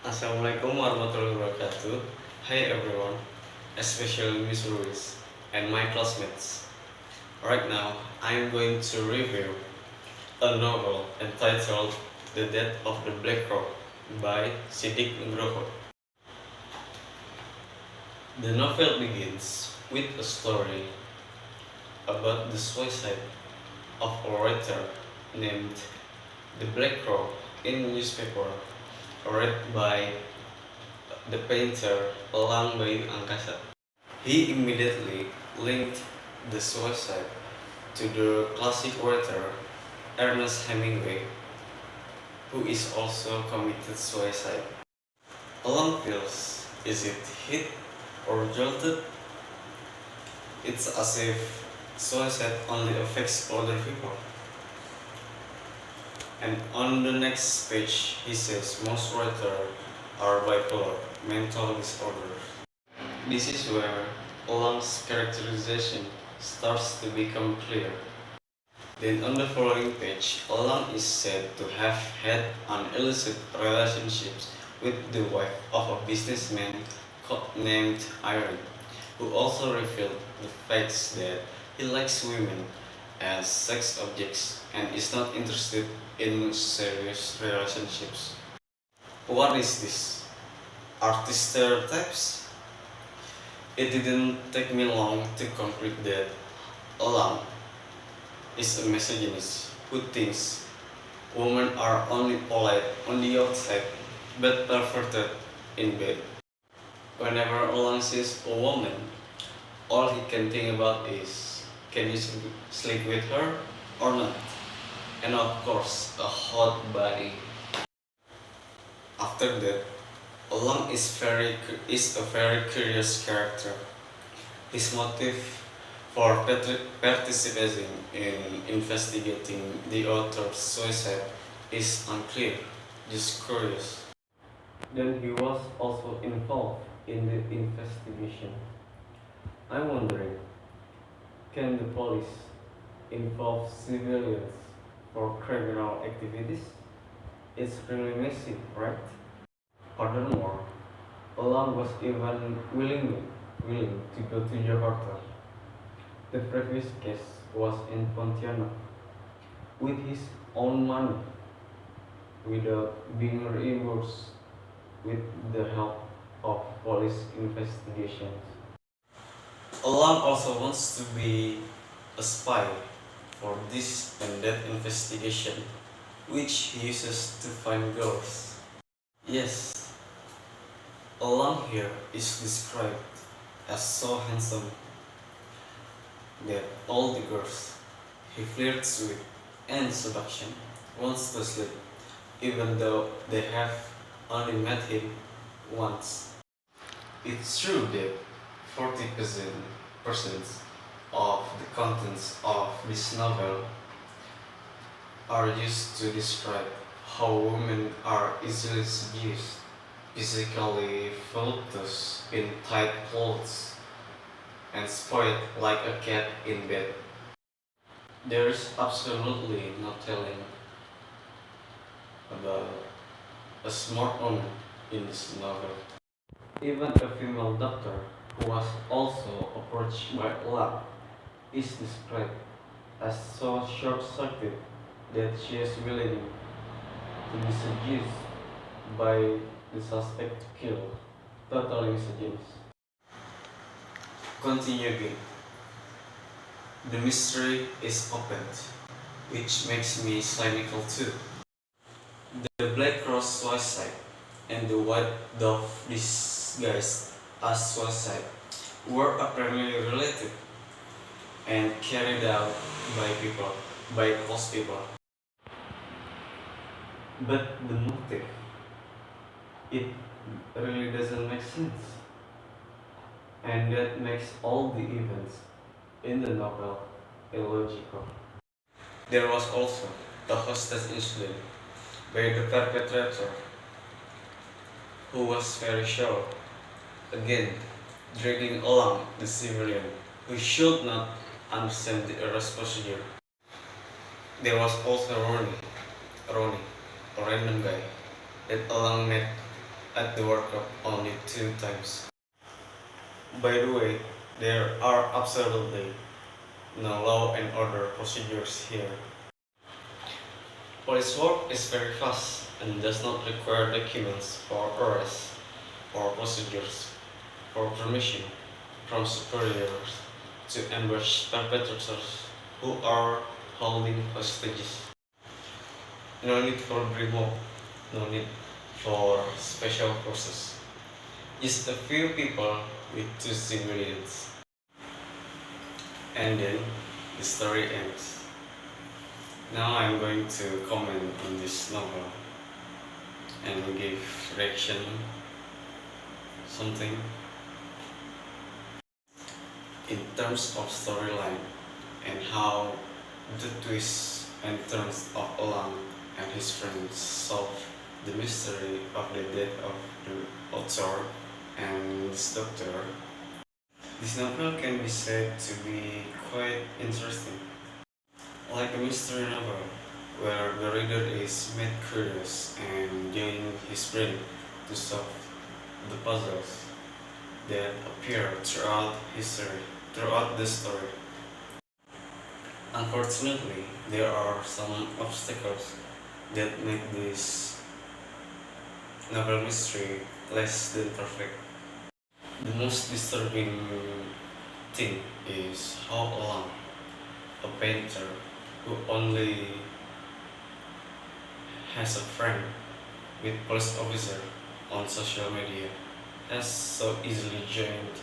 Assalamualaikum warahmatullahi wabarakatuh. Hi everyone, especially Miss Ruiz and my classmates. Right now, I am going to review a novel entitled The Death of the Black Crow by Sidik Nugroho. The novel begins with a story about the suicide of a writer named The Black Crow in a newspaper read by the painter Elang Bayu Angkasa. He immediately linked the suicide to the classic writer Ernest Hemingway, who is also committed suicide. Elang feels, is it hit or jolted? It's as if suicide only affects older people. And on the next page, he says most writers are bipolar, mental disorders. This is where Olang's characterization starts to become clear. Then on the following page, Olang is said to have had an illicit relationship with the wife of a businessman named Irene, who also revealed the facts that he likes women as sex objects and is not interested in serious relationships. What is this? Artist stereotypes? It didn't take me long to conclude that Olang is a misogynist who thinks women are only polite on the outside but perverted in bed. Whenever Olang sees a woman, all he can think about is, can you sleep with her or not? And of course, a hot body. After that, Olang is a very curious character. His motive for participating in investigating the author's suicide is unclear, just curious. Then he was also involved in the investigation. I'm wondering, can the police involve civilians for criminal activities? It's really messy, right? Furthermore, Olang was even willing to go to Jakarta. The previous case was in Pontianak with his own money without being reimbursed with the help of police investigations. Olang also wants to be a spy for this and that investigation, which he uses to find girls. Yes, Olang here is described as so handsome that all the girls he flirts with and seduction wants to sleep, even though they have only met him once. It's true that 40% of the contents of this novel are used to describe how women are easily seduced, physically voluptuous in tight clothes, and spoiled like a cat in bed. There is absolutely no telling about a smart woman in this novel. Even a female doctor who was also approached by lab is described as so short-sighted that she is willing to be seduced by the suspect to kill. Totally misogynist. Continuing, the mystery is opened, which makes me cynical too. The Black Cross suicide and the White Dove disguised as suicide were apparently related and carried out by close people. But the motive, it really doesn't make sense. And that makes all the events in the novel illogical. There was also the hostage incident by the perpetrator, who was very sure, again, dragging along the civilian who should not understand the arrest procedure. There was also Ronnie, a random guy that Elang met at the workshop only 2 times. By the way, there are absolutely no law and order procedures here. Police work is very fast and does not require documents for arrest or procedures for permission from superiors to ambush perpetrators who are holding hostages. No need for remote, no need for special forces. Just a few people with 2 civilians. And then the story ends. Now I'm going to comment on this novel and give reaction something. In terms of storyline and how the twists and turns of Elang and his friends solve the mystery of the death of the author and his doctor, this novel can be said to be quite interesting. Like a mystery novel, where the reader is made curious and joining his brain to solve the puzzles that appear throughout the story. Unfortunately, there are some obstacles that make this novel mystery less than perfect. The most disturbing thing is how Elang, a painter who only has a friend with police officer on social media, has so easily joined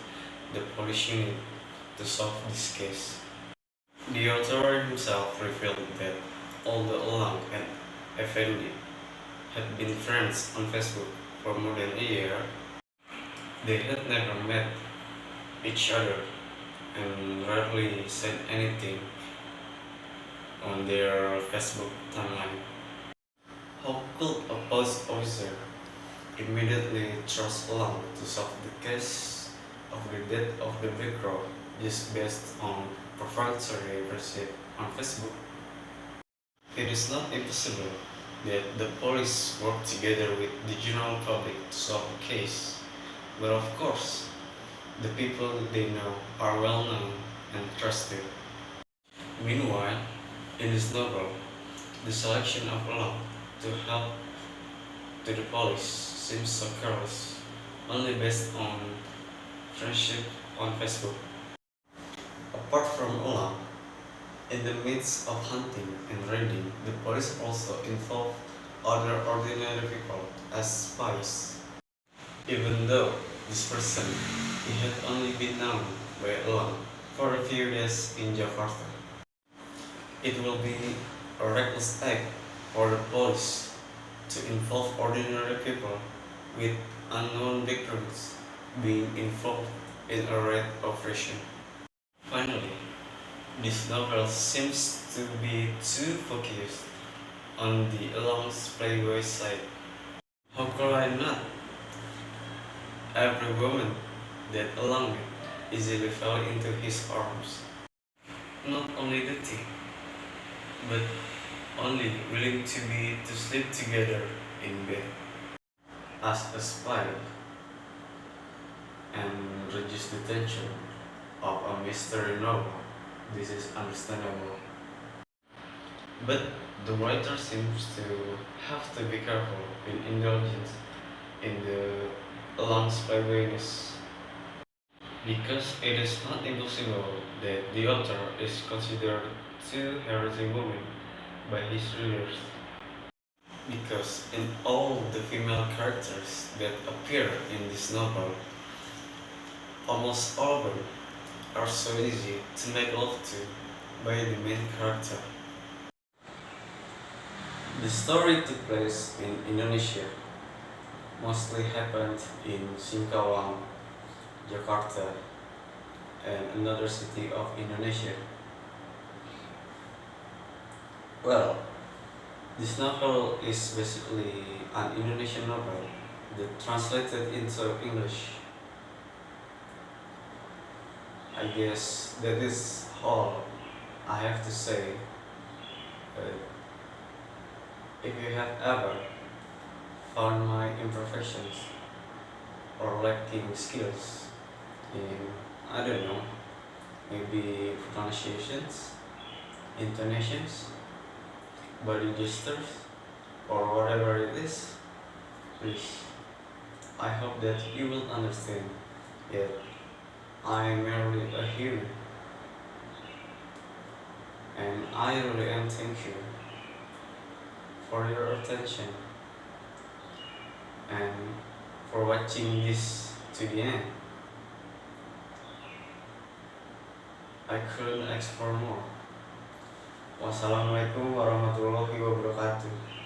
the police unit to solve this case. The author himself revealed that although Elang and Effendi had been friends on Facebook for more than a year, they had never met each other and rarely said anything on their Facebook timeline. How could a police officer immediately trust Elang to solve the case of the death of the black girl just based on proprietary gossip on Facebook? It is not impossible that the police work together with the general public to solve the case, but of course, the people they know are well known and trusted. Meanwhile, in this novel, the selection of Elang to help to the police seems so careless, only based on friendship on Facebook. Apart from Elang, in the midst of hunting and raiding, the police also involved other ordinary people as spies. Even though this person he had only been known by Elang for a few days in Jakarta, it will be a reckless act for the police to involve ordinary people with unknown backgrounds being involved in a raid operation. Finally, this novel seems to be too focused on the Elang's playboy side. How could I not? Every woman that Elang easily fell into his arms. Not only dirty, but only willing to sleep together in bed. As a spy and reduce the tension of a mystery novel, this is understandable. But the writer seems to have to be careful in indulgence in the Elang's playboyness, because it is not impossible that the author is considered too harassing woman by his readers. Because in all the female characters that appear in this novel, almost all of them are so easy to make love to by the main character. The story took place in Indonesia, mostly happened in Singkawang, Jakarta, and another city of Indonesia. Well, this novel is basically an Indonesian novel that translated into English. I guess that is all I have to say. If you have ever found my imperfections or lacking skills in, I don't know, maybe pronunciations, intonations, body gestures, or whatever it is, please, I hope that you will understand that I am merely a human, and I really am thank you for your attention and for watching this to the end. I couldn't ask for more. Wassalamualaikum warahmatullahi wabarakatuh.